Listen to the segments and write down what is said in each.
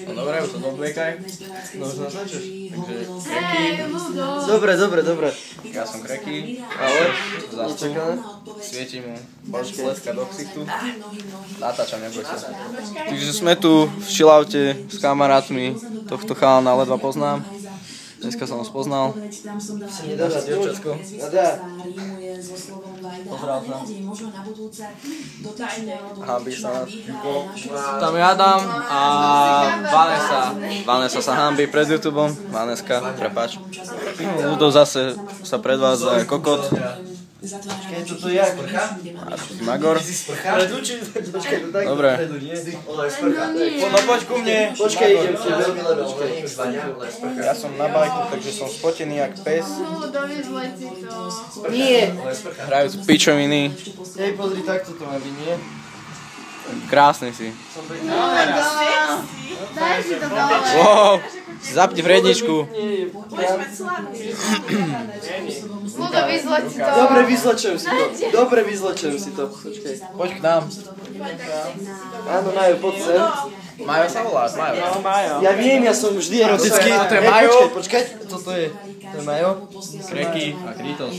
No dobre, už to dobliekaj. No už natáčaš. Takže Kreky. Dobre. Ja som Kreky. Ale? Nečakané. Svieti mu bleska do ksichtu. Natáčam, neboj sa. Takže sme tu v chilloute s kamarátmi. Tohto chalana ledva poznám. Dneska som ho spoznal. Si nedáš dievčatko? Nadá. Pozrel sa. Hambí sa nás. Tam je Adam a Vanessa. Vanessa sa hambí pred YouTubeom. Vaneska, prepáč. Ľudo zase sa predvádza ako kokot. Počkej, toto je sprcha? A tu si Magor. Dobre. No poď ku mne. Počkej, idem ti veľmi lebo. Ja som na bajku, takže som spotený jak pes. Nie. Hrajúc pičoviny. Hej, pozri, takto to má byť, nie? Krásny si. Daj si to dole. Wow, zapni vredničku. Ludo, vyzleď si to. Dobre, vyzlečujem si to. Počkej. Poď k nám. Áno, Majo, poď sem. Majo sa volá, Majo. Ja viem, ja som vždy erotický. Toto je Majo. Počkaj, toto je. To je Majo. Kreky a Kritos.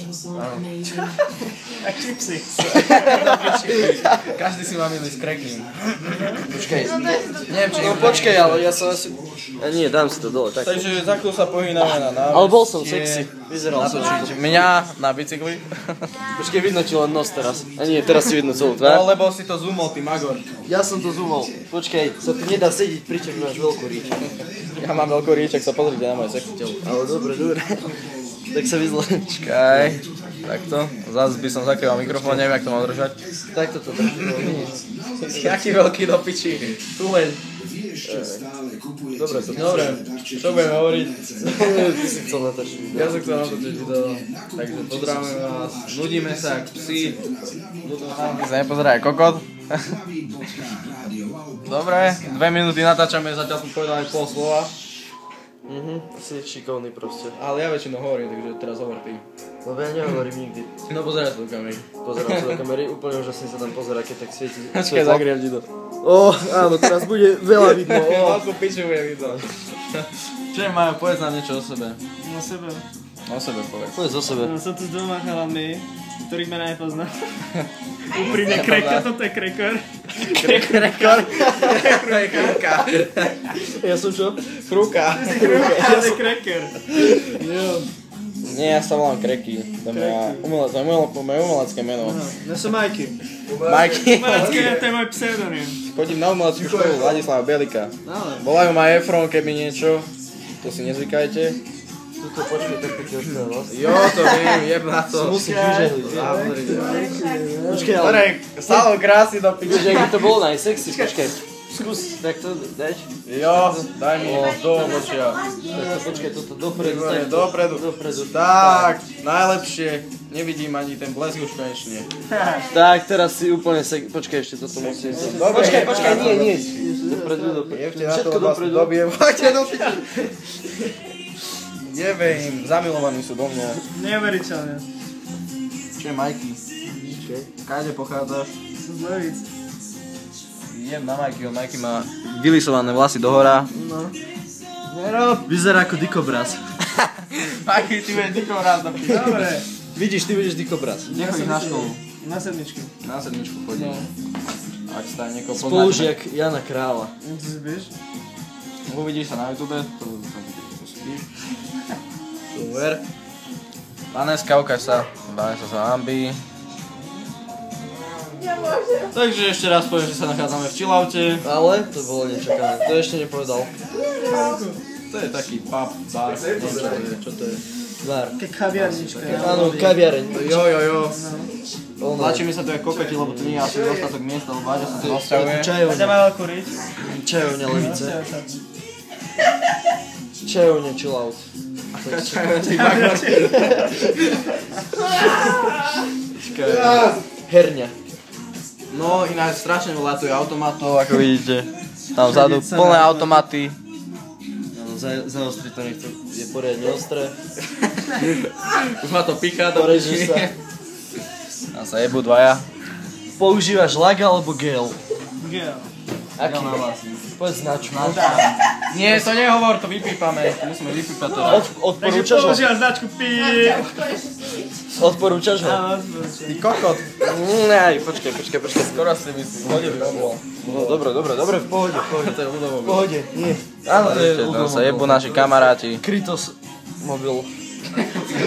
A čipsy. Každý si má milý s Krekým. Počkaj. Neviem, či... No počkaj, ale ja som asi... Nie, dám si to dole, tak. Takže za chvíľu sa pohýname na námestie. Ale bol som sexy. Vyzeral som. Natočiť mňa na bicykli. Počkej, vidno ti len nos teraz. A nie, teraz si vidno celú No, tvár. lebo si to zoomol, ty Magor. Ja som to zoomol. Počkaj, sa tu nedá sedieť, pričom máš veľkú ríč. Ja mám veľkú ríček, sa pozrite na moje sexy telo. Ale dobre. Tak sa vyzleč. Čakaj. Takto. Zas by som zakrýval mikrofón, neviem, jak to mám držať. Takto to drží. Jaký veľký do piči. Tu len. Dobre, čo budeme hovoriť? Ty si chcel natáčiť video. Ja som chcel natočiť video. Takže pozdravujeme vás. Nudíme sa jak psi. Sa nepozeraj kokot. Dobre, 2 minúty natáčame, zatiaľ som povedal aj pol slova. Si šikovný proste. Ale ja väčšinou hovorím, takže teraz hovor ty. Lebo ja nehovorím nikdy. No pozeraj sa do kamery. Pozerám sa do kamery, úplne úžasne sa tam pozerá, keď tak svieti. Počkaj, zagriem ti to. Áno, teraz bude veľa vidno. Veľkú piču bude vidno. Čo je Majo, povedz nám niečo o sebe. Na sebe. O sebe povedz. Povedz o sebe. No, som tu s dvoma chalami, ktorých ma nepoznám. Úprimne Krekor, toto je Krekor. Krekor. Krúka. Ja som čo? Krúka. Ja som Krekor. Nie, ja sa volám Kreky. To je moje umelecké meno. Ja som Majky. Majky. To je môj pseudonym. Chodím na umeleckú školu Vladislava Belika. Volajú ma Efron, keby niečo. To si nezvykajte. Tuto počkej, tak ti odkladal vás. Jo, to viem, jeb na to. Musíš vyžehliť. Počkej, ale... Dobre, stalo krásy do piči. Počkej, ak to bolo najsexy, počkaj. Skús, tak to dať. Jo, daj mi do obočia. Tak to počkaj, toto dopredu. Dopredu. Tak, najlepšie. Nevidím ani ten blesk už konečne. Tak, teraz si úplne počkaj, ešte toto musím. Dobre. Počkaj, nie. Dopredu. Jevte na to, Všetko lebo vás dopredu. dobijem. Poďte do piči. Jebe im, zamilovaní sú do mňa. Neuveriteľne. Čo je Majky? Káde pochádzaš? Z Levíc. Idem na Majky, Majky má vylisované vlasy dohora. No. Vyzerá ako dikobraz. Majky, ty budeš dikobraz do piči. Dobre. Vidíš, ty budeš dikobraz. Kde chodíš na školu? Na sedmičku. Na sedmičku chodím. Ak sa niekoho poznáte. Spolužiak Jana Krála. Ty si vieš? Uvidíš sa na YouTube, to spíš. Super. Vaneska, ukáž sa. Vanessa sa hambí. Takže ešte raz poviem, že sa nachádzame v chilloute. Ale to bolo nečakané. To ešte nepovedal. To je taký pub, bar, neviem čo to je. Bar. Keď kaviarnička. Áno, kaviareň. Jo. Ono. Tlačí mi sa tu aj kokoti, lebo tu nie je asi dostatok miesta, lebo Váďa sa tu rozťahuje. A Čajovňa. ťa má veľkú riť? Čajovňa Levice. Čajovňa chillout. Herňa. No ináč strašne veľa tu je automatov, ako vidíte. Tam vzadu plné automaty. Zaostriť to nechcem. Je poriadne ostré. Už ma to pichá do Poreží piči. sa. Tam sa jebú dvaja. Používaš lag alebo gel? Gel. Aký? Povedz značku. Nie, to nehovor, to vypípame. To musíme vypípať teraz. Takže Odporúčaš ho? používa značku PIP. Odporúčaš ho? Áno, Ty kokot. Počkaj. Skoro si myslím, hodil by bol. No, dobre, v pohode. To je ľudovo. V pohode, nie. Áno, to je Tam sa jebú naši kamaráti. Krytos mobil.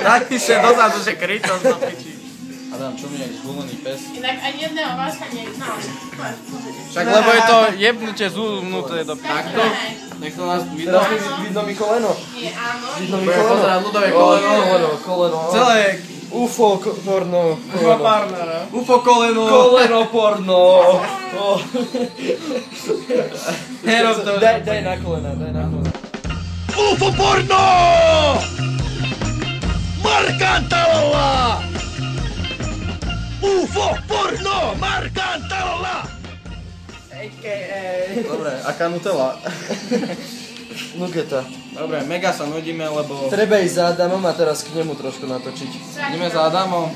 Napíše dozadu, že krytos do piči. Adam, čo mi je zvolený pes? Inak ani jedného váška neznal. Však lebo je to jebnutie zúvnuté do piči. Takto? Nech to nás vidno. Teraz vidno mi koleno. Nie, áno. Vidno mi Budeme koleno. pozerať ľudové koleno. Koleno. Celé UFO porno. UFO koleno. Koleno porno. Nerob to. Daj na kolena. UFO porno! Markantalolla! UFO porno! Markantalolla! Dobre, aká Nutella? Nugeta. Dobre, mega sa nudíme, lebo... Treba ísť za Adamom a teraz k nemu trošku natočiť. Ideme za Adamom.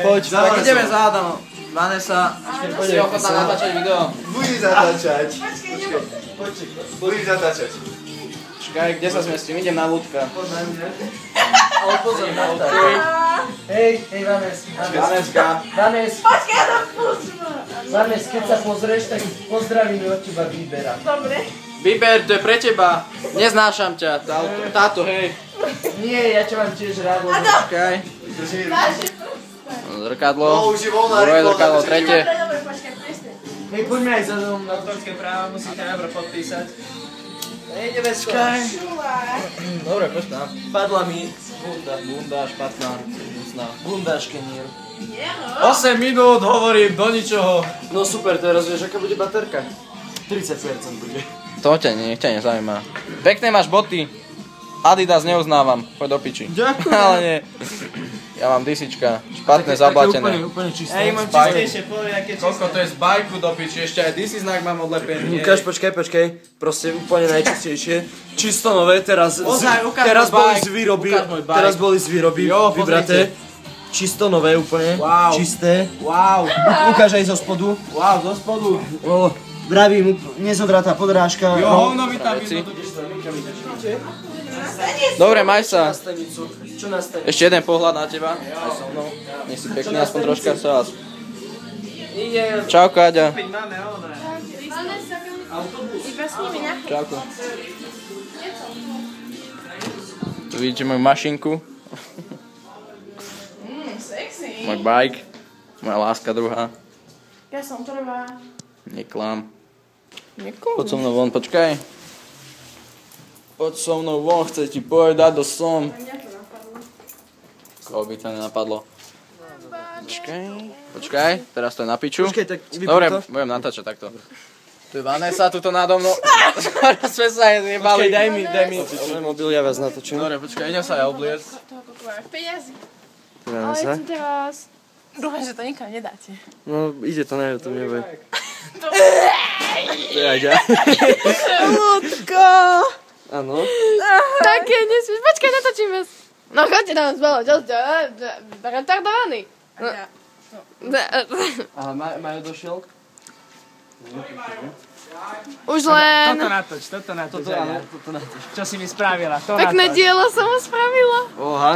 Poď. Tak ideme za Adamom. Vanessa, si ochotná natáčať video? Budeš zatáčať. Budeš zatáčať. Čakaj, kde sa zmestím? Idem na ľudka. Ale pozor na to. Hej, Vaneska. Počkaj, ja to pustím. Vanes, keď sa pozrieš, tak pozdravím od teba Výbera. Dobre. Výber, to je pre teba. Neznášam ťa. Táto, hej. Nie, ja ťa mám tiež rád. Čakaj. Zrkadlo. No, už je voľná Druhé rýchlo, zrkadlo, takže tretie. Dobre, počkaj, presne. Hej, poďme aj za mnou na to. Autorské práva musíte najprv podpísať. Hej, nevesko. Dobre, poď tam. Padla mi bunda. Bunda špatná. Ústna. Bunda škenír. 8 minút hovorím do ničoho. No super, teraz vieš, aká bude baterka? 30% bude. To ťa nezaujíma. Pekné máš boty. Adidas neuznávam. Poď do piči. Ďakujem. Ale nie. Ja mám DCčka. Špatné, zablatené. Úplne čisté. Ej, mám čistejšie, povedz, aké Koľko čisté. to je z bajku do piči. Ešte aj DC znak mám odlepený. Lukáš, počkaj. Proste úplne najčistejšie. Čisto nové, teraz Ukáž môj boli bike. z výroby. Ukáž môj bike. Teraz boli z výroby Jo, vybraté. Čisto nové úplne. Wow. Čisté. Wow. Ukáž aj zo spodu. Wow, zo spodu. Vravím, nezodratá podrážka. Jo, hovno mi tam vidno. Dobre, maj sa. Na stanicu. Čo na stanicu? Ešte jeden pohľad na teba. Aj so mnou. Nech si pekný, aspoň troška sa vás. Čauko, Aďa. Máme ono. Iba s nimi na... Čauko. Tu vidíte moju mašinku. Sexy. Môj bike. Moja láska druhá. Ja som prvá. Neklam. Poď so mnou von, počkaj. Poď so mnou von, chce ti povedať do som. Mňa to napadlo. Koho by to nenapadlo? Počkaj, teraz to je na piču. Počkaj, tak vypni Dobre, to. budem natáčať takto. Tu je Vanessa, tuto nado mnou. Sme sa aj zjebali. Počkaj, daj mi. Ale mobil, ja vás natočím. Dobre, počkaj, idem sa aj obliec. Toho koľko peniazy. Dívame Ale sa. chcem vás... Dúfam, že to nikam nedáte. No, ide to na YouTube, nebude. Aďa. Ľudko! Áno. Také nesmieš. Počkaj, natočíme. No chodte tam spolu, čo ste? Retardovaní. A Majo došiel? Už len... Toto natoč, toto Áno, Aďa. toto natoč. Čo si mi spravila, to Pekné natoč. dielo som mu spravila. Oha.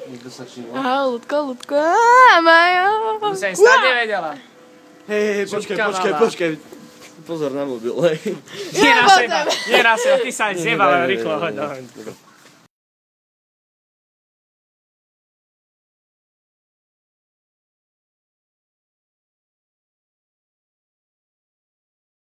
Niekto sa všimol. Aha, Ľudko. Majo. To sa im stále nevedela. Hej, počkaj. Pozor na mobil, hej. Nie na seba, ty sa aj zjebala rýchlo, hoď.